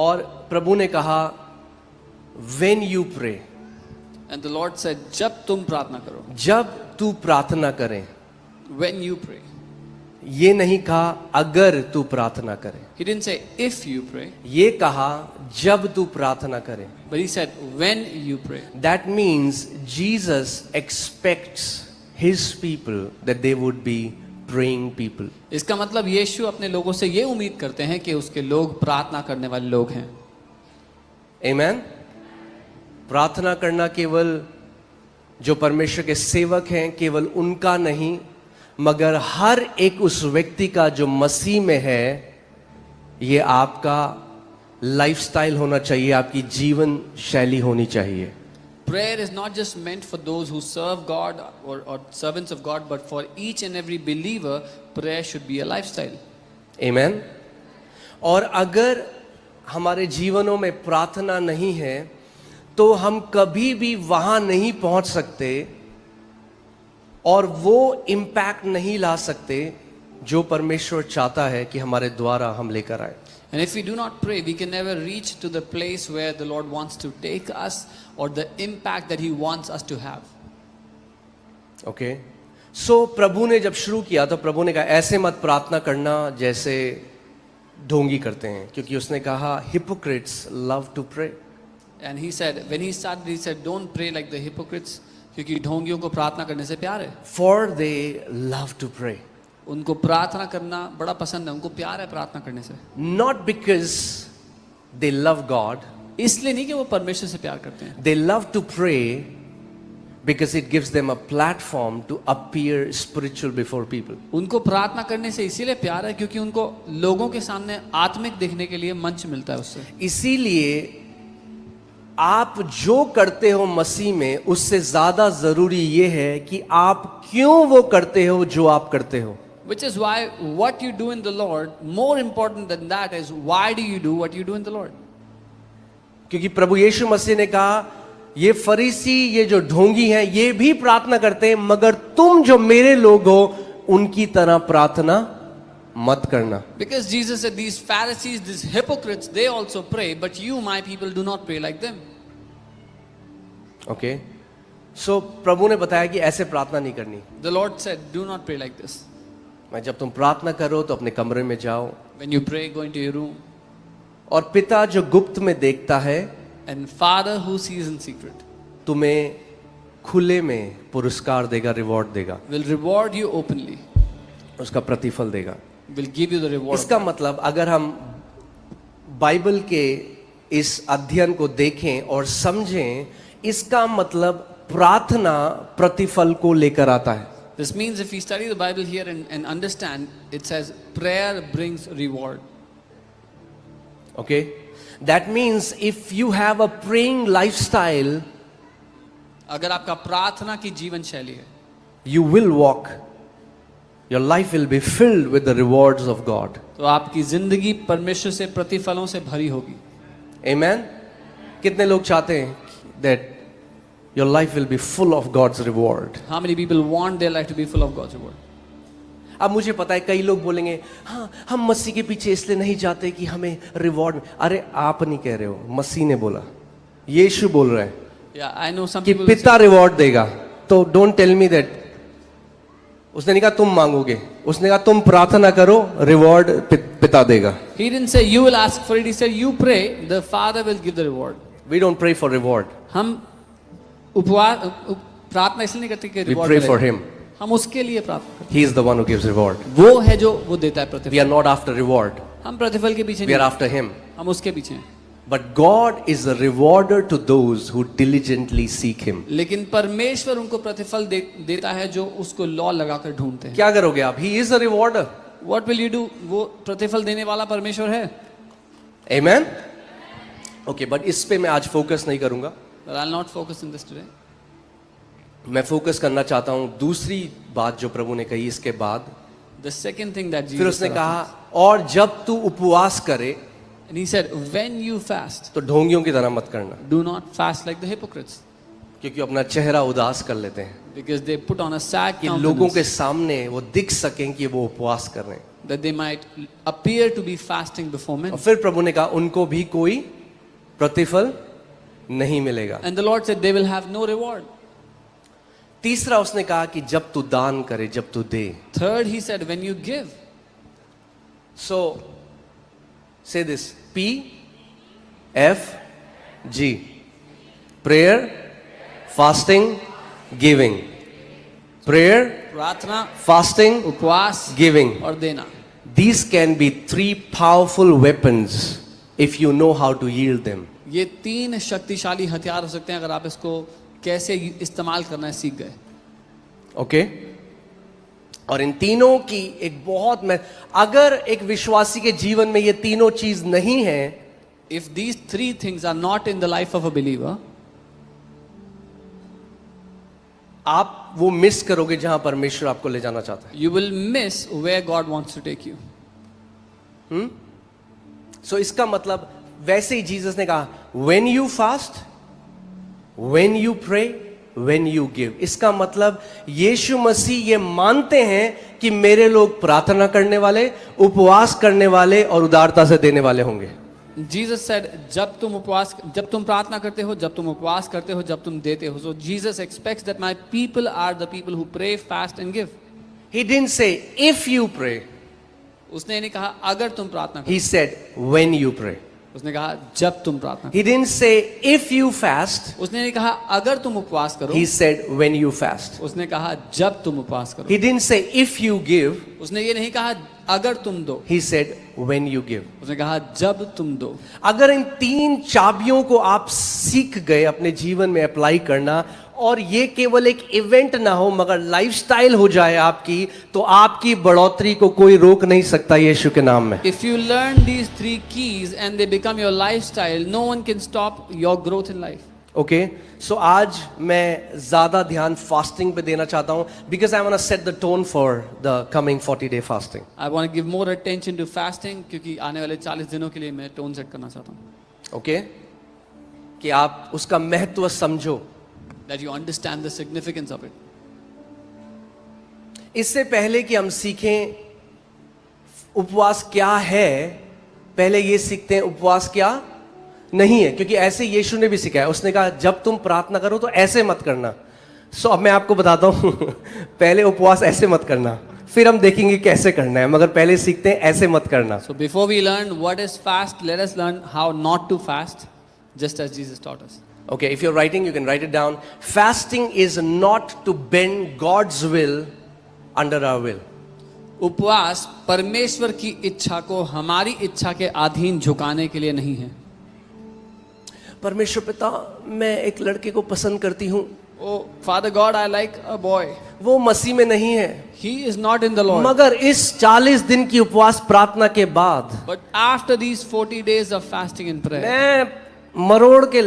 और प्रभु ने कहा when you pray, And the Lord said, जब तुम प्रार्थना करो, जब तू प्रार्थना करे, when you pray. ये नहीं कहा अगर तू प्रार्थना करे, He didn't say if you pray, ये कहा जब तू प्रार्थना करे. but he said when you pray. That means Jesus expects his people that they would be praying people. इसका मतलब यीशु अपने लोगों से ये उम्मीद करते हैं कि उसके लोग प्रार्थना करने वाले लोग हैं. Amen. प्रार्थना करना केवल जो परमेश्वर के सेवक हैं केवल उनका नहीं, मगर हर एक उस व्यक्ति का जो मसीह में है. ये आपका लाइफस्टाइल होना चाहिए, आपकी जीवन शैली होनी चाहिए. Prayer is not just meant for those who serve God or servants of God, but for each and every believer, prayer should be a lifestyle. Amen. और अगर हमारे जीवनों में प्रार्थना नहीं है तो हम कभी भी वहां नहीं पहुंच सकते और वो इम्पैक्ट नहीं ला सकते जो परमेश्वर चाहता है कि हमारे द्वारा हम लेकर आए. And if we do not pray, we can never reach to the place where the Lord wants to take us or the impact that He wants us to have. Okay. So प्रभु ने जब शुरू किया तो प्रभु ने कहा ऐसे मत प्रार्थना करना जैसे ढोंगी करते हैं, क्योंकि उसने कहा hypocrites love to pray. And He said, when He started, He said, don't pray like the hypocrites, क्योंकि ढोंगियों को प्रार्थना करने से प्यार है. For they love to pray. उनको प्रार्थना करना बड़ा पसंद है, उनको प्यार है प्रार्थना करने से. Not because they love God. इसलिए नहीं कि वो परमेश्वर से प्यार करते हैं. They love to pray because it gives them a platform to appear spiritual before people. उनको प्रार्थना करने से इसीलिए प्यार है क्योंकि उनको लोगों के सामने आत्मिक दिखने के लिए मंच मिलता है उससे. इसीलिए आप जो करते हो मसीह में उससे ज्यादा जरूरी ये है कि आप क्यों वो करते हो जो आप करते हो. Which is why what you do in the Lord, more important than that is why do you do what you do in the Lord? क्योंकि प्रभु यीशु मसीह ने कहा ये फरीसी, ये जो ढोंगी हैं, ये भी प्रार्थना करते हैं, मगर तुम जो मेरे लोग हो उनकी तरह प्रार्थना मत करना. Because Jesus said these Pharisees, these hypocrites, they also pray, but you, my people, do not pray like them. Okay. So प्रभु ने बताया कि ऐसे प्रार्थना नहीं करनी. The Lord said, do not pray like this. मैं जब तुम प्रार्थना करो तो अपने कमरे में जाओ When you pray, go into your room. और पिता जो गुप्त में देखता है And Father who sees in secret तुम्हें खुले में पुरस्कार देगा, रिवॉर्ड देगा, will reward you openly, उसका प्रतिफल देगा. will give you the reward. इसका मतलब अगर हम बाइबल के इस अध्ययन को देखें और समझें, इसका मतलब प्रार्थना प्रतिफल को लेकर आता है. This means if we study the Bible here and understand, it says prayer brings reward. Okay? That means if you have a praying lifestyle, अगर आपका प्रार्थना की जीवन शैली है, you will walk. Your life will be filled with the rewards of God. तो आपकी जिंदगी परमेश्वर से प्रतिफलों से भरी होगी. Amen? कितने लोग चाहते हैं that your life will be full of God's reward? How many people want their life to be full of God's reward? अब मुझे पता है कई लोग बोलेंगे हाँ हम मसीह के पीछे इसलिए नहीं जाते कि हमें रिवॉर्ड. अरे आप नहीं कह रहे हो, मसीह ने बोला, यीशु बोल रहा है Yeah, I know some कि people पिता रिवॉर्ड देगा. तो डोंट टेल मी दैट. उसने नहीं कहा तुम मांगोगे, उसने कहा तुम प्रार्थना करो, रिवॉर्ड पिता देगा. He didn't say you will ask for it. He said you pray, the Father will give the reward. We don't pray for reward. हम उपवास प्रार्थना इसलिए नहीं करते कि We reward pray for मिलेगा. him. हम उसके लिए प्रार्थना करते He is the one who gives reward. हैं. वो है जो वो देता है We प्रतिफल. are not after reward. हम प्रतिफल के पीछे We are नहीं, after him. हम उसके पीछे हैं. But God is a rewarder to those who diligently seek him. लेकिन परमेश्वर उनको प्रतिफल देता है जो उसको लॉ लगाकर ढूंढते हैं. क्या करोगे आप? He is a rewarder. What will you do? वो प्रतिफल देने वाला परमेश्वर है. Amen? Okay, but इस पे मैं आज फोकस नहीं करूंगा. But I'll not focus on this today. मैं फोकस करना चाहता हूं दूसरी बात जो प्रभु ने कही इसके बाद. The second thing that फिर Jesus उसने said, कहा और जब तू उपवास करे and he said, when you fast, तो ढोंगियों की तरह मत करना, do not fast like the hypocrites, क्योंकि अपना चेहरा उदास कर लेते हैं because they put on a sad कि लोगों के countenance, सामने वो दिख सकें कि वो उपवास कर रहे हैं. that they might appear to be fasting before men. और फिर प्रभु ने कहा उनको भी कोई प्रतिफल नहीं मिलेगा। And the Lord said they will have no reward. तीसरा उसने कहा कि जब तू दान करे, जब तू दे। Third, he said, when you give. So say this, PFG, prayer, fasting, giving. Prayer, प्रार्थना, fasting, उपवास giving. और देना. These can be three powerful weapons if you know how to yield them. ये 3 शक्तिशाली हथियार हो सकते हैं अगर आप इसको कैसे इस्तेमाल करना है सीख गए. ओके और इन तीनों की एक बहुत अगर एक विश्वासी के जीवन में ये तीनों चीज नहीं है, If these 3 things are not in the life of a believer, आप वो मिस करोगे जहां परमेश्वर आपको ले जाना चाहता है। you will miss where God wants to take you. सो इसका मतलब वैसे ही जीसस ने कहा when you fast, when you pray, when you give. इसका मतलब यीशु मसीह ये मानते हैं कि मेरे लोग प्रार्थना करने वाले, उपवास करने वाले और उदारता से देने वाले होंगे। Jesus said, जब तुम प्रार्थना करते हो, जब तुम उपवास करते हो, जब तुम देते हो. So Jesus expects that my people are the people who pray, fast and give. He didn't say if you pray. उसने ये नहीं कहा अगर तुम प्रार्थना करो. He said when you pray. उसने कहा जब तुम प्रार्थना He didn't say if you fast. करो. उसने नहीं कहा अगर तुम उपवास करो. He said when you fast. उसने कहा जब तुम उपवास करो. He didn't say if you give. उसने ये नहीं कहा अगर तुम दो. He said when you give. उसने कहा जब तुम दो. अगर इन 3 चाबियों को आप सीख गए अपने जीवन में अप्लाई करना और ये केवल एक इवेंट ना हो मगर लाइफस्टाइल हो जाए आपकी, तो आपकी बढ़ोतरी को कोई रोक नहीं सकता यीशु के नाम में। If you learn these 3 keys and they become your lifestyle, no one can stop your growth in life. Okay so आज मैं ज्यादा ध्यान फास्टिंग पे देना चाहता हूं because I want to set the tone for the coming 40-day fasting. I want to give more attention to fasting क्योंकि आने वाले 40 दिनों के लिए मैं टोन सेट करना चाहता हूँ. ओके कि आप उसका महत्व समझो, That you understand the significance of it. इससे पहले कि हम सीखें उपवास क्या है, पहले ये सीखते हैं उपवास क्या नहीं है, क्योंकि ऐसे यीशु ने भी सिखाया। उसने कहा जब तुम प्रार्थना करो तो ऐसे मत करना। सो अब मैं आपको बताता हूं पहले उपवास ऐसे मत करना, फिर हम देखेंगे कैसे करना है, मगर पहले सीखते हैं ऐसे मत करना। So before we learn what is fast, let us learn how not to fast, just as Jesus taught us. Okay, if you're writing, you can write it down. Fasting is not to bend God's will under our will. उपवास परमेश्वर की इच्छा को हमारी इच्छा के अधीन झुकाने के लिए नहीं है. परमेश्वर पिता, मैं एक लड़के को पसंद करती हूँ, Oh, Father God, I like a boy. वो मसीह में नहीं है, He is not in the Lord. मगर इस 40 दिन की उपवास प्रार्थना के बाद But after these 40 days of fasting and prayer, मैं मरोड़ के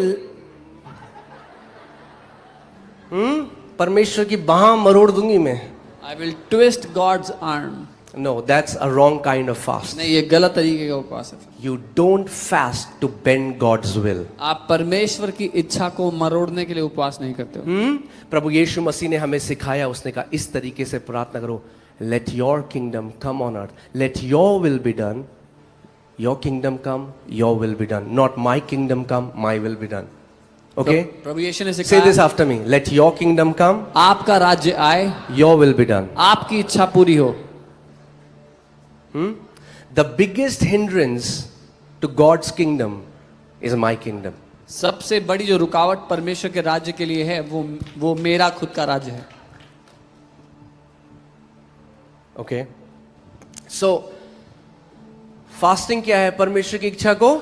परमेश्वर की बाह मरोड़ दूंगी मैं। I will twist God's arm. No, that's a wrong kind of fast. नहीं, ये गलत तरीके का उपवास है. You don't fast to bend God's will. आप परमेश्वर की इच्छा को मरोड़ने के लिए उपवास नहीं करते हो. प्रभु यीशु मसीह ने हमें सिखाया, उसने कहा इस तरीके से प्रार्थना करो, Let your kingdom come on earth, let your will be done, your kingdom come, your will be done, not my kingdom come, my will be done. Okay? प्रभु यीशु ने Say this सिखाया after me. Let your kingdom come, आपका राज्य आए, your will be done. आपकी इच्छा पूरी हो. The biggest hindrance to God's kingdom is my kingdom. सबसे बड़ी जो रुकावट परमेश्वर के राज्य के लिए है वो मेरा खुद का राज्य है. Okay? So, fasting क्या है? परमेश्वर की इच्छा को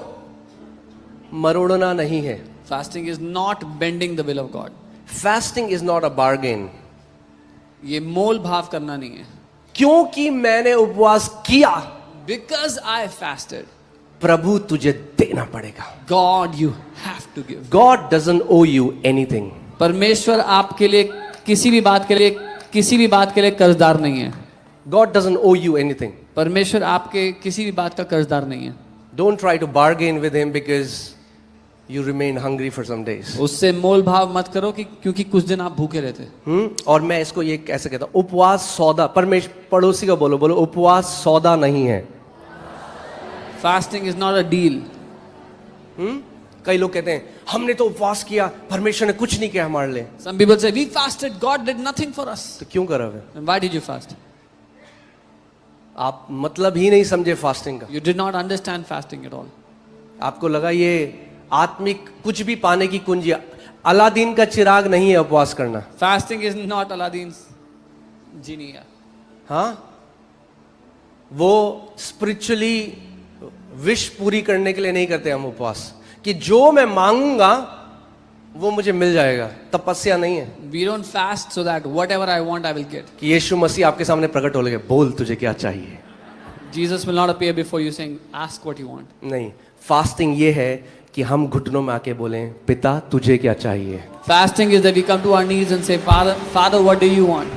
मरोड़ना नहीं है. Fasting is not bending the will of God. Fasting is not a bargain. ये मोल भाव करना नहीं है. क्योंकि मैंने उपवास किया, Because I fasted, प्रभु तुझे देना पड़ेगा. God you have to give. God doesn't owe you anything. परमेश्वर आपके लिए किसी भी बात के लिए कर्जदार नहीं है. God doesn't owe you anything. परमेश्वर आपके किसी भी बात का कर्जदार नहीं है. Don't try to bargain with him because you remain hungry for some days. उससे मोल भाव मत करो कि क्योंकि कुछ दिन आप भूखे रहते। और मैं इसको ये कैसे कहता हूं, उपवास सौदा, पड़ोसी को बोलो बोलो उपवास सौदा नहीं है। Fasting is not a deal. कई लोग कहते हैं हमने तो उपवास किया, परमेश्वर ने कुछ नहीं किया हमारे लिए। Some people say we fasted, God did nothing for us. तो क्यों करा फिर? And why did you fast? आप मतलब ही नहीं समझे फास्टिंग का। You did not understand fasting at all. आपको लगा ये आत्मिक कुछ भी पाने की कुंजी, अलादीन का चिराग नहीं है उपवास करना। Fasting is not Aladdin's genie. हाँ, वो स्पिरिचुअली विश पूरी करने के लिए नहीं करते हम उपवास, कि जो मैं मांगूंगा वो मुझे मिल जाएगा। तपस्या नहीं है We don't fast so that whatever I want I will get. कि यीशु मसीह आपके सामने प्रकट हो लगे, बोल तुझे क्या चाहिए। Jesus will not appear before you saying ask what you want. नहीं, फास्टिंग ये है कि हम घुटनों में आके बोलें पिता तुझे क्या चाहिए। Fasting is that we come to our knees and say, Father, what do you want?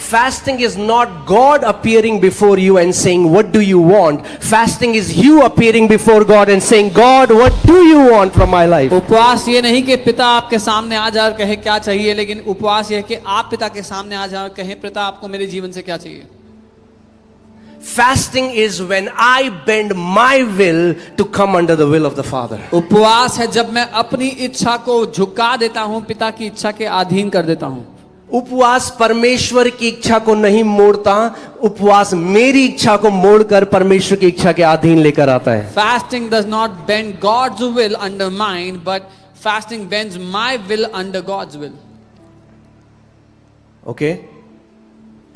Fasting is not God appearing before you and saying what do you want. Fasting is you appearing before God and saying God what do you want from my life. उपवास ये नहीं कि पिता आपके सामने आ जाए और कहे क्या चाहिए, लेकिन उपवास ये है कि आप पिता के सामने आ जाए और कहे पिता आपको मेरे जीवन से क्या चाहिए। Fasting is when I bend my will to come under the will of the Father. उपवास है जब मैं अपनी इच्छा को झुका देता हूँ, पिता की इच्छा के अधीन कर देता हूँ। उपवास परमेश्वर की इच्छा को नहीं मोड़ता, उपवास मेरी इच्छा को मोड़कर परमेश्वर की इच्छा के अधीन लेकर आता है। Fasting does not bend God's will under mine, but fasting bends my will under God's will. Okay,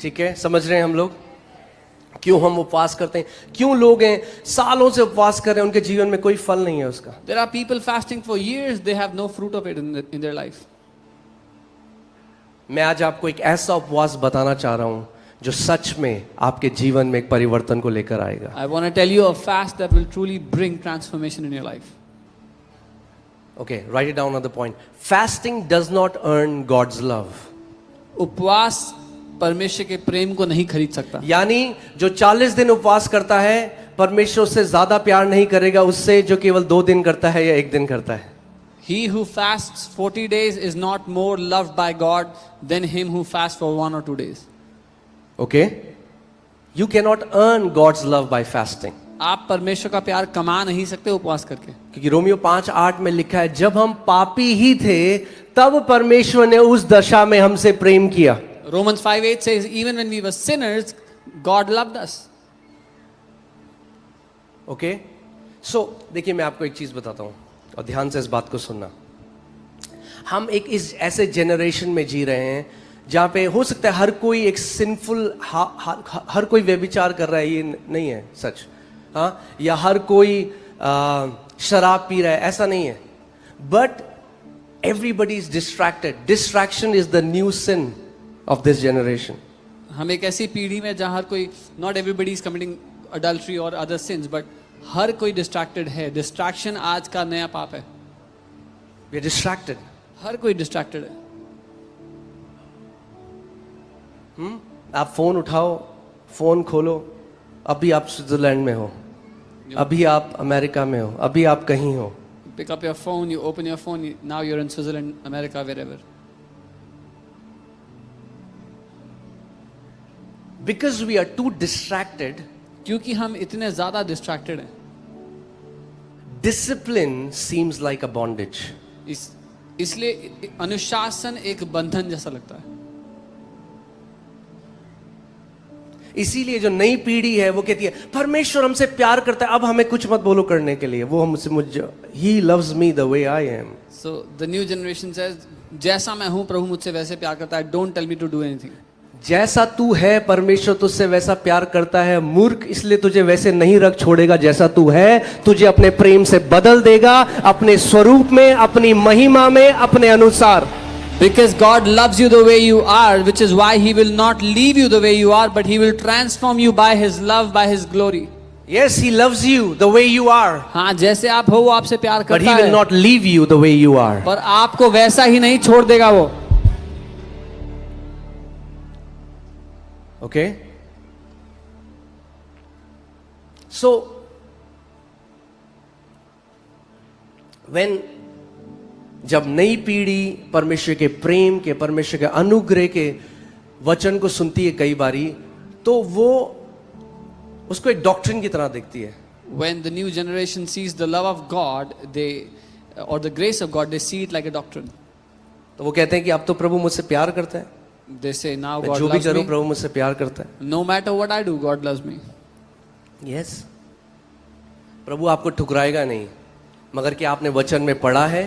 ठीक है, समझ रहे हैं हम लोग क्यों हम उपवास करते हैं, क्यों लोग हैं सालों से उपवास कर रहे हैं, उनके जीवन में कोई फल नहीं है उसका। There are people fasting for years, they have no fruit of it in their life. मैं आज आपको एक ऐसा उपवास बताना चाह रहा हूं जो सच में आपके जीवन में एक परिवर्तन को लेकर आएगा। I want to tell you a fast that will truly bring transformation in your life. Okay, write it down on the point. Fasting does not earn God's love. उपवास परमेश्वर के प्रेम को नहीं खरीद सकता। यानी जो 40 दिन उपवास करता है परमेश्वर उससे ज्यादा प्यार नहीं करेगा उससे जो केवल 2 दिन करता है या 1 दिन करता है। He who fasts 40 days is not more loved by God than him who fasts for 1 or 2 days. Okay? You cannot earn God's love by fasting. आप परमेश्वर का प्यार कमा नहीं सकते उपवास करके, क्योंकि रोमियो 5:8 में लिखा है जब हम पापी ही थे तब परमेश्वर ने उस दशा में हमसे प्रेम किया। Romans 5:8 says even when we were sinners God loved us. Okay, so देखिए मैं आपको एक चीज बताता हूं और ध्यान से इस बात को सुनना। हम एक इस ऐसे जेनरेशन में जी रहे हैं जहां पे हो सकता है हर कोई एक सिंफुल हर कोई व्यभिचार कर रहा है, ये नहीं है सच, हाँ, या हर कोई शराब पी रहा है, ऐसा नहीं है। But everybody is distracted. Distraction is the new sin of this generation. हम एक ऐसी पीढ़ी में जहां हर कोई, not everybody is committing adultery और अदर सिंस, बट हर कोई डिस्ट्रैक्टेड है। डिस्ट्रैक्शन आज का नया पाप है। We are distracted. हर कोई डिस्ट्रैक्टेड है। आप फोन उठाओ, फोन खोलो, अभी आप स्विट्जरलैंड में हो, अभी आप अमेरिका में हो, अभी आप कहीं हो। Pick up your phone, you open your phone, now you're in Switzerland, America, wherever. Because we are too distracted, क्योंकि हम इतने ज्यादा डिस्ट्रैक्टेड हैं, discipline seems like a bondage. इसलिए अनुशासन एक बंधन जैसा लगता है। इसीलिए जो नई पीढ़ी है वो कहती है परमेश्वर हमसे प्यार करता है, अब हमें कुछ मत बोलो करने के लिए, वो हमसे He loves me the way I am. So the new generation says, जैसा मैं हूं प्रभु मुझसे वैसे प्यार करता है, don't tell me to do anything. जैसा तू है परमेश्वर तुझसे वैसा प्यार करता है, मूर्ख, इसलिए तुझे वैसे नहीं रख छोड़ेगा जैसा तू है, तुझे अपने प्रेम से बदल देगा, अपने स्वरूप में, अपनी महिमा में, अपने अनुसार। Because God loves you the way you are, which is why He will not leave you the way you are, but He will transform you by His love, by His glory. Yes, He loves you the way you are. हाँ, जैसे आप हो वो आपसे प्यार But करता He will है, not leave you the way you are. पर आपको वैसा ही नहीं छोड़ देगा वो। Okay? So, when जब नई पीढ़ी परमेश्वर के प्रेम के, परमेश्वर के अनुग्रह के वचन को सुनती है कई बारी, तो वो उसको एक डॉक्ट्रिन की तरह देखती है. When the new generation sees the love of God, or the grace of God, they see it like a doctrine. तो वो कहते हैं कि अब तो प्रभु मुझसे प्यार करता है, They say, now मैं God जो भी loves करूं me. प्रभु मुझसे प्यार करता है. No matter what I do, God loves me. Yes, प्रभु आपको ठुकराएगा नहीं, मगर क्या आपने वचन में पढ़ा है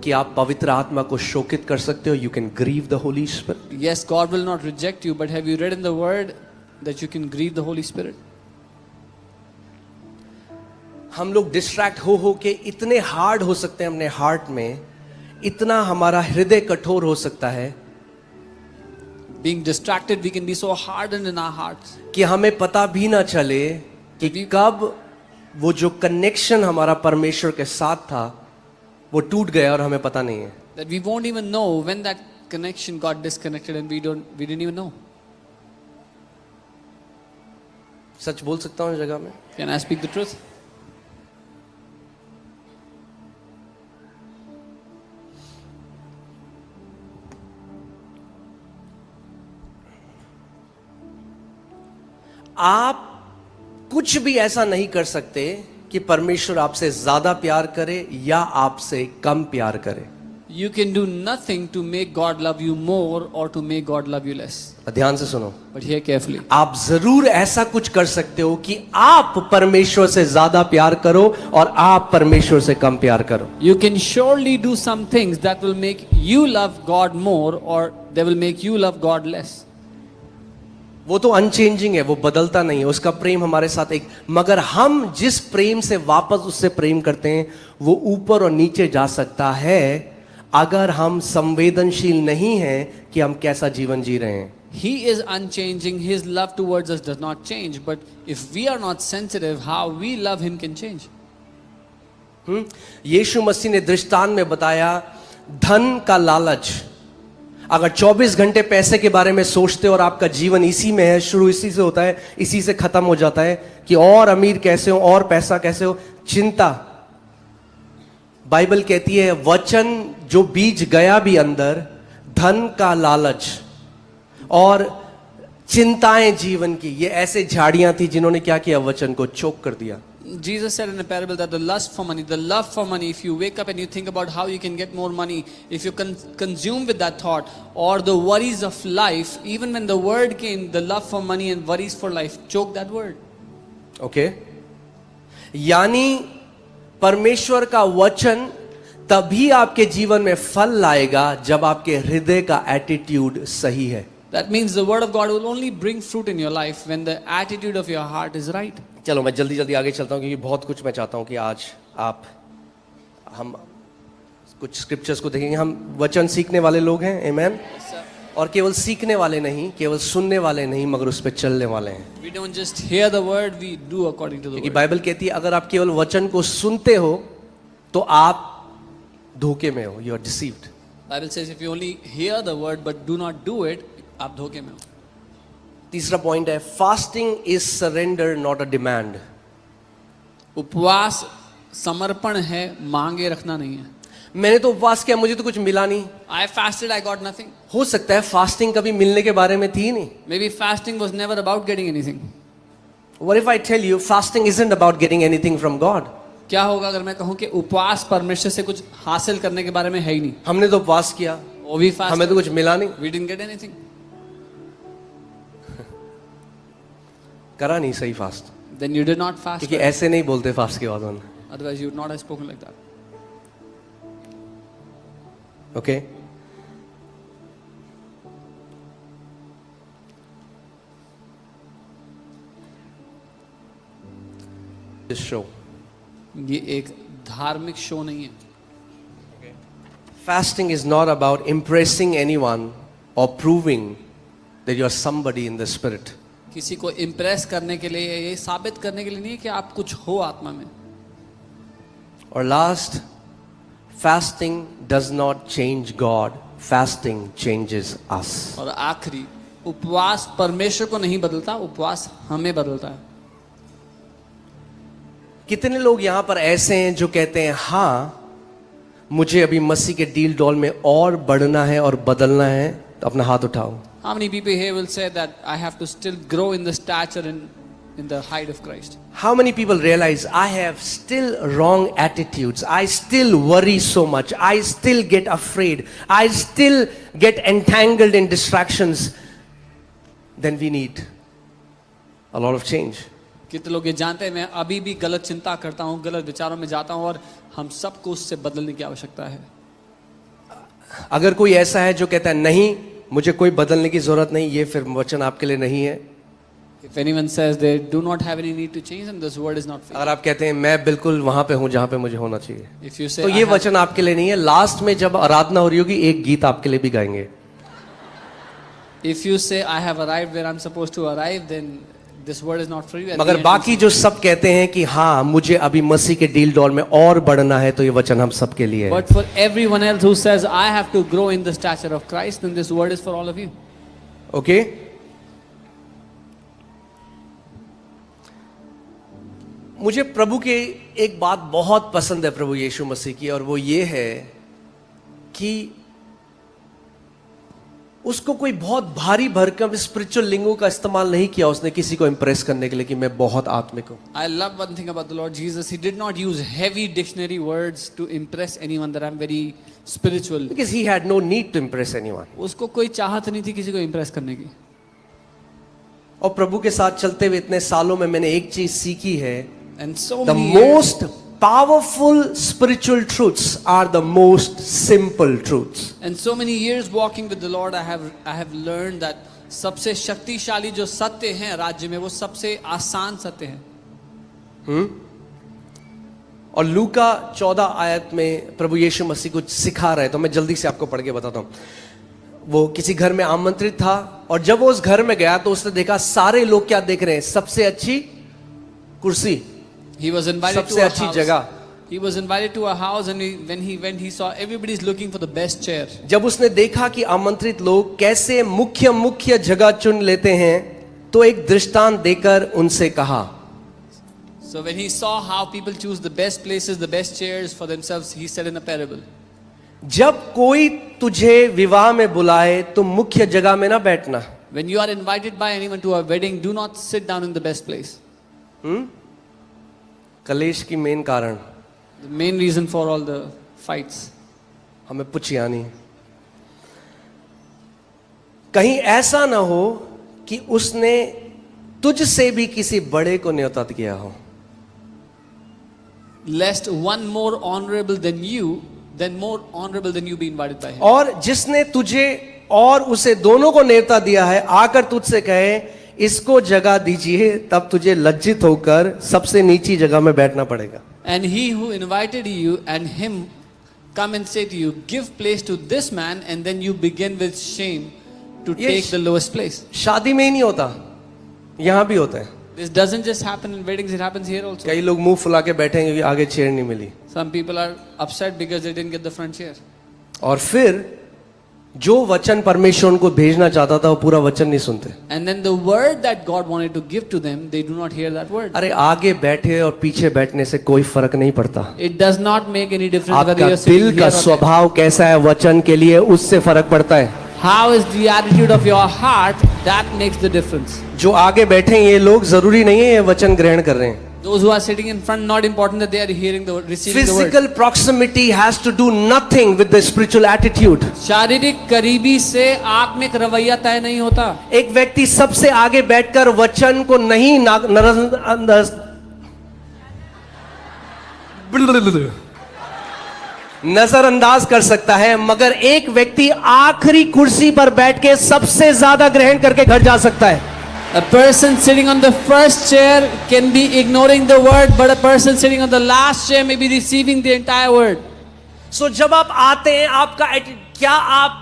कि आप पवित्र आत्मा को शोकित कर सकते हो? You can grieve the Holy Spirit. Yes, God will not reject you, but have you read in the Word that you can grieve the Holy Spirit? हम लोग डिस्ट्रैक्ट हो के इतने हार्ड हो सकते हैं अपने हार्ट में, इतना हमारा हृदय कठोर हो सकता है Being distracted, we can be so hardened in our hearts कि हमें पता भी ना चले कि कब वो जो कनेक्शन हमारा परमेश्वर के साथ था वो टूट गया और हमें पता नहीं है. that we won't even know when that connection got disconnected, and we didn't even know. सच बोल सकता हूँ इस जगह में? Can I speak the truth? आप कुछ भी ऐसा नहीं कर सकते कि परमेश्वर आपसे ज्यादा प्यार करे या आपसे कम प्यार करे. You can do nothing to make God love you more or to make God love you less. ध्यान से सुनो, But hear carefully. आप जरूर ऐसा कुछ कर सकते हो कि आप परमेश्वर से ज्यादा प्यार करो और आप परमेश्वर से कम प्यार करो. You can surely do some things that will make you love God more or they will make you love God less. वो तो अनचेंजिंग है, वो बदलता नहीं है, उसका प्रेम हमारे साथ एक. मगर हम जिस प्रेम से वापस उससे प्रेम करते हैं वो ऊपर और नीचे जा सकता है अगर हम संवेदनशील नहीं हैं कि हम कैसा जीवन जी रहे हैं. He is unchanging. His love towards us does not change. But if we are not sensitive, how we love Him can change. यीशु मसीह ने दृष्टांत में बताया, धन का लालच. अगर 24 घंटे पैसे के बारे में सोचते हो और आपका जीवन इसी में है, शुरू इसी से होता है, इसी से खत्म हो जाता है कि और अमीर कैसे हो, और पैसा कैसे हो, चिंता. बाइबल कहती है वचन जो बीज गया भी अंदर, धन का लालच और चिंताएं जीवन की, ये ऐसे झाड़ियां थी जिन्होंने क्या किया, वचन को चोक कर दिया. Jesus said in a parable that the lust for money, the love for money, if you wake up and you think about how you can get more money, if you consume with that thought, or the worries of life, even when the word came, the love for money and worries for life, choke that word. Okay यानी परमेश्वर का वचन तभी आपके जीवन में फल लाएगा जब आपके हृदय का एटीट्यूड सही है. That means the word of God will only bring fruit in your life when the attitude of your heart is right. चलो मैं जल्दी जल्दी आगे चलता हूँ क्योंकि बहुत कुछ मैं चाहता हूँ कि आज हम कुछ स्क्रिप्चर्स को देखेंगे. हम वचन सीखने वाले लोग हैं, आमेन. और केवल सीखने वाले नहीं, केवल सुनने वाले नहीं, मगर उस पर चलने वाले हैं. We don't just hear the word, we do according to the क्योंकि word. बाइबल कहती है अगर आप केवल वचन को सुनते हो तो आप धोखे में हो, you are deceived. Bible says if you only hear the word but do not do it, आप धोखे में हो. तीसरा पॉइंट है, fasting is surrender not a demand. उपवास समर्पण है, मांगे रखना नहीं है. मैंने तो उपवास किया, मुझे तो कुछ मिला नहीं. I fasted, I got nothing. हो सकता है फास्टिंग कभी मिलने के बारे में थी नहीं. Maybe fasting was never about getting anything. What if I tell you fasting isn't about getting anything from God? क्या होगा अगर मैं कहूं कि उपवास परमेश्वर से कुछ हासिल करने के बारे में है ही नहीं. हमने तो उपवास किया, वो भी फास्ट, हमें तो कुछ मिला नहीं, we didn't get anything. करा नहीं सही fast. Then you did not fast. क्योंकि ऐसे नहीं बोलते फास्ट के बाद में. Otherwise you would not have spoken like that. Okay this show, ये एक धार्मिक शो नहीं है. fasting is not about impressing anyone or proving that you are somebody in the spirit. किसी को इम्प्रेस करने के लिए, ये साबित करने के लिए नहीं कि आप कुछ हो आत्मा में. और last, fasting does not change God, fasting changes us. और आखिरी, उपवास परमेश्वर को नहीं बदलता, उपवास हमें बदलता है. कितने लोग यहां पर ऐसे हैं जो कहते हैं हाँ मुझे अभी मसीह के डील डॉल में और बढ़ना है और बदलना है, तो अपना हाथ उठाओ. How many people here will say that I have to still grow in the stature in the height of Christ? How many people realize I have still wrong attitudes? I still worry so much. I still get afraid. I still get entangled in distractions. Then we need a lot of change. कितने लोग ये जानते हैं मैं अभी भी गलत चिंता करता हूँ, गलत विचारों में जाता हूँ और हम सबको उससे बदलने की आवश्यकता है. अगर कोई ऐसा है जो कहता है नहीं मुझे कोई बदलने की जरूरत नहीं, ये फिर वचन आपके लिए नहीं है. If anyone says they do not have any need to change, then this word is not for you. अगर आप कहते हैं मैं बिल्कुल वहां पे हूं जहां पे मुझे होना चाहिए, If you say तो I ये have- वचन आपके लिए नहीं है. लास्ट में जब आराधना हो रही होगी एक गीत आपके लिए भी गाएंगे. if you say I have arrived where I'm supposed to arrive, then this word is not for you. At the मगर end, बाकी जो सब कहते हैं कि हाँ मुझे अभी मसीह के डील डॉल में और बढ़ना है, तो ये वचन हम सबके लिए है. But for everyone else who says I have to grow in the stature of Christ, then this word is for all of you. Okay. मुझे प्रभु के एक बात बहुत पसंद है प्रभु यीशु मसीह की, और वो ये है कि उसको कोई बहुत भारी भरकम स्पिरिचुअल लिंगों का इस्तेमाल नहीं किया उसने किसी को इंप्रेस करने के लिए कि मैं बहुत आत्मिक हूं. I love one thing about the Lord Jesus. He did not use heavy dictionary words to impress anyone that I'm very spiritual. Because he had no need to impress anyone. उसको कोई चाहत नहीं थी किसी को impress करने की. और प्रभु के साथ चलते हुए इतने सालों में मैंने एक चीज सीखी है. And so The many years, most powerful spiritual truths are the most simple truths. and so many years walking with the Lord, I have learned that सबसे शक्तिशाली जो सत्य हैं राज्य में वो सबसे आसान सत्य हैं. और लूका 14 आयत में प्रभु यीशु मसीह कुछ सिखा रहे, तो मैं जल्दी से आपको पढ़ के बताता हूँ. वो किसी घर में आमंत्रित था, और जब वो उस घर में गया तो उसने देखा सारे लोग क्या देख रहे हैं, सबसे अच्छी कुर्सी, He was invited सबसे to a अच्छी house. जगह. He was invited to a house, and when he went, he saw everybody is looking for the best chair. जब उसने देखा कि आमंत्रित लोग कैसे मुख्य मुख्य जगह चुन लेते हैं, तो एक दृष्टांत देकर उनसे कहा. So when he saw how people choose the best places, the best chairs for themselves, he said in a parable. जब कोई तुझे विवाह में बुलाए तो मुख्य जगह में ना बैठना. When you are invited by anyone to a wedding, do not sit down in the best place. कलेश की मेन कारण The main reason for all the fights. हमें पुछियानी. कहीं ऐसा ना हो कि उसने तुझसे भी किसी बड़े को न्योता किया हो. Lest one more honorable than you, then more honorable than you be invited by him. और जिसने तुझे और उसे दोनों को न्योता दिया है आकर तुझसे कहे इसको जगह दीजिए, तब तुझे लज्जित होकर सबसे नीची जगह में बैठना पड़ेगा. And he who invited you and him come and say to you, give place to this man, and then you begin with shame to Yes. take the lowest place. शादी में ही नहीं होता, यहां भी होता है. This doesn't just happen in weddings, it happens here also. कई लोग मुंह फुला के बैठेंगे कि आगे चेयर नहीं मिली, Some people are upset because they didn't get the front chair. और फिर जो वचन परमेश्वर उनको भेजना चाहता था वो पूरा वचन नहीं सुनते. And then the word that God wanted to give to them, they do not hear that word. अरे आगे बैठे और पीछे बैठने से कोई फर्क नहीं पड़ता. It does not make any difference whether आपका you're sitting दिल here का or there. स्वभाव कैसा है वचन के लिए, उससे फर्क पड़ता है. How is the attitude of your heart that makes the difference. जो आगे बैठे हैं ये लोग जरूरी नहीं है ये वचन ग्रहण कर रहे हैं. Those who are sitting in front, not important that they are hearing the receiving the word. Physical proximity has to do nothing with the spiritual attitude. शारीरिक करीबी से आत्मिक रवैया तय नहीं होता. एक व्यक्ति सबसे आगे बैठकर वचन को नहीं नजरअंदाज कर सकता है, मगर एक व्यक्ति आखिरी कुर्सी पर बैठ के सबसे ज्यादा ग्रहण करके घर जा सकता है. A person sitting on the first chair can be ignoring the word, but a person sitting on the last chair may be receiving the entire word. सो जब आप आते हैं आपका क्या आप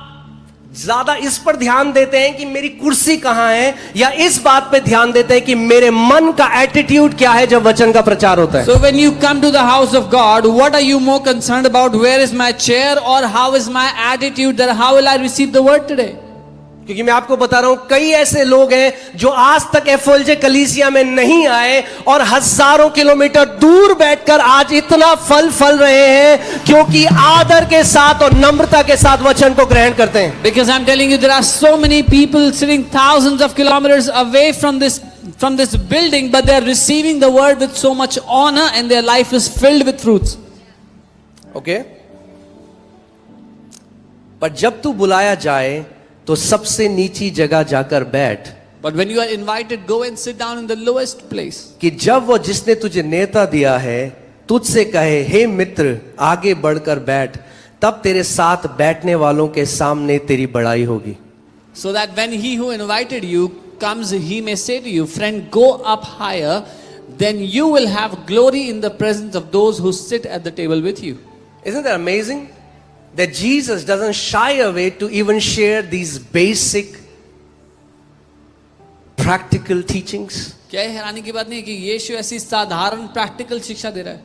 ज्यादा इस पर ध्यान देते हैं कि मेरी कुर्सी कहां है, या इस बात पे ध्यान देते हैं कि मेरे मन का एटीट्यूड क्या है जब वचन का प्रचार होता है. So when you come to the house of God, what are you more concerned about? Where is my chair, or how is my attitude, that how will I receive the word today? क्योंकि मैं आपको बता रहा हूं कई ऐसे लोग हैं जो आज तक एफएलजे कलीसिया में नहीं आए और हजारों किलोमीटर दूर बैठकर आज इतना फल रहे हैं, क्योंकि आदर के साथ और नम्रता के साथ वचन को ग्रहण करते हैं। Because I'm telling you, there are so many people sitting thousands of kilometers away from this building, but they are receiving the word with so much honor, and their life is filled with fruits. Okay पर जब तू बुलाया जाए तो सबसे नीची जगह जाकर बैठ, But when you are invited, go and sit down in the lowest place. कि जब वो जिसने तुझे नेता दिया है तुझसे कहे हे मित्र आगे बढ़कर बैठ, तब तेरे साथ बैठने वालों के सामने तेरी बड़ाई होगी। So that when he who invited you comes, he may say to you, friend, go up higher, then you will have glory in the presence of those who sit at the table with you. Isn't that amazing? That Jesus doesn't shy away to even share these basic practical teachings. क्या ये हैरानी की बात नहीं है कि यीशु ऐसी साधारण प्रैक्टिकल शिक्षा दे रहा है?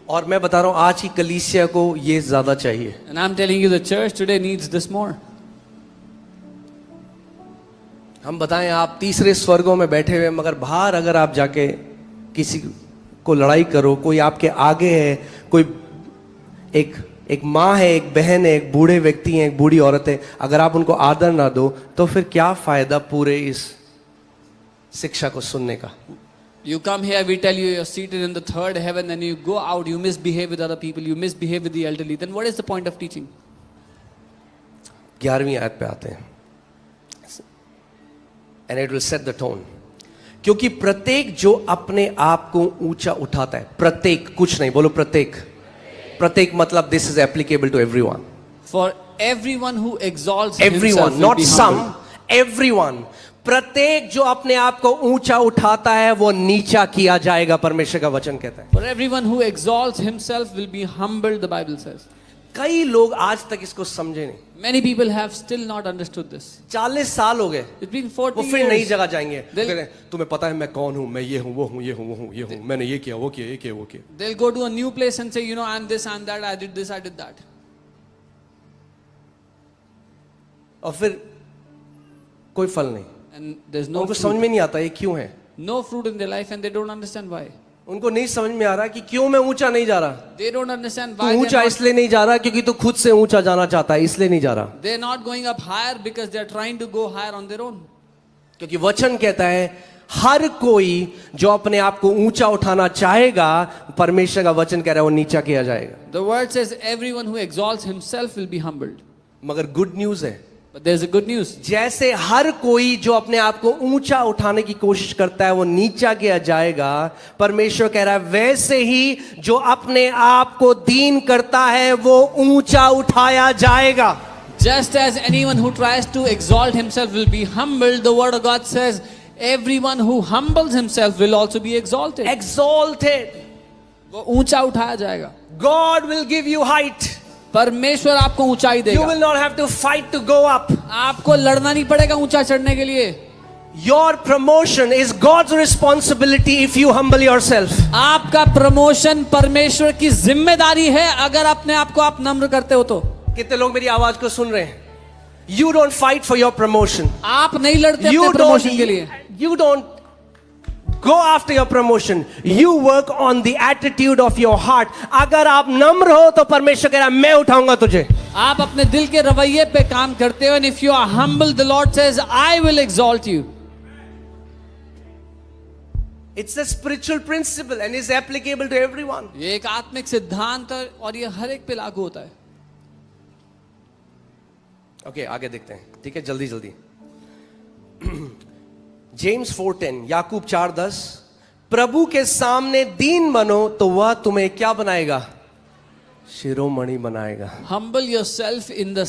और मैं बता रहा हूं आज की कलीसिया को ये ज्यादा चाहिए। And I'm telling you, the church today needs this more. हम बताएं आप तीसरे स्वर्गों में बैठे हुए, मगर बाहर अगर आप जाके किसी को लड़ाई करो, कोई आपके आगे है, कोई एक माँ है, एक बहन है, एक बूढ़े व्यक्ति है, एक बूढ़ी औरत है, अगर आप उनको आदर ना दो तो फिर क्या फायदा पूरे इस शिक्षा को सुनने का। You come here, we tell you you're seated in the third heaven, and you go out, you misbehave with other people, you misbehave with the elderly. Then what is the point of teaching? 11वीं आयत पे आते हैं, and it will set the tone. क्योंकि प्रत्येक जो अपने आप को ऊंचा उठाता है, प्रत्येक, कुछ नहीं, बोलो प्रत्येक। प्रत्येक मतलब this is applicable to everyone. For everyone who exalts Everyone, himself will not be some, humbled. everyone. प्रत्येक जो अपने आप को ऊंचा उठाता है वो नीचा किया जाएगा, परमेश्वर का वचन कहता है। For everyone who exalts himself will be humbled, the Bible says. कई लोग आज तक इसको समझे नहीं। Many people have still not understood this. 40 साल हो गए, It's been वो 40 फिर नई years. जगह जाएंगे, वो They'll- कहते हैं, तुम्हें पता है मैं कौन हूं, मैं ये हूं, वो हूं, ये हूं, वो हूं, ये हूं, मैंने ये किया, वो किया, ये किया, वो किया। They'll go to a new place and say, you know, I'm this, I'm that, I did this, I did that. और फिर कोई फल नहीं, And there's no उनको समझ fruit. में नहीं आता ये क्यों है। No fruit in their life, and they don't understand why. उनको नहीं समझ में आ रहा कि क्यों मैं ऊंचा नहीं जा रहा। They don't understand तू why ऊंचा इसलिए नहीं जा रहा क्योंकि तू खुद से ऊंचा जाना चाहता है, इसलिए नहीं जा रहा। they're not going up higher because they're trying to go higher on their own. क्योंकि वचन कहता है हर कोई जो अपने आप को ऊंचा उठाना चाहेगा, परमेश्वर का वचन कह रहा है वो नीचा किया जाएगा। The word says everyone who exalts himself will be humbled. मगर गुड न्यूज है, But there's a good news. जैसे हर कोई जो अपने आप को ऊंचा उठाने की कोशिश करता है वो नीचा किया जाएगा, परमेश्वर कह रहा है वैसे ही जो अपने आप को दीन करता है वो ऊंचा उठाया जाएगा। Just as anyone who tries to exalt himself will be humbled, the word of God says everyone who humbles himself will also be exalted. Exalted. वो ऊंचा उठाया जाएगा। God will give you height. परमेश्वर आपको ऊंचाई You देगा। will not have to fight to go up. आपको लड़ना नहीं पड़ेगा ऊंचा चढ़ने के लिए। Your promotion is God's responsibility if you humble yourself. आपका प्रमोशन परमेश्वर की जिम्मेदारी है अगर अपने आप को आप नम्र करते हो तो। कितने लोग मेरी आवाज को सुन रहे हैं? You don't fight for your promotion. आप नहीं लड़ते You अपने प्रमोशन के लिए। you don't go after your promotion. You work on the attitude of your heart. अगर आप नम्र हो तो परमेश्वर कह रहा है मैं उठाऊंगा तुझे। आप अपने दिल के रवैये पे काम करते हो, and if you are humble, the Lord says, I will exalt you. It's a spiritual principle and is applicable to everyone. ये एक आत्मिक सिद्धांत है और ये हर एक पे लागू होता है। ओके आगे देखते हैं, ठीक है, जल्दी जल्दी। जेम्स 4:10, याकूब 4:10, प्रभु के सामने दीन बनो तो वह तुम्हें क्या बनाएगा? शिरोमणि बनाएगा। Humble yourself in the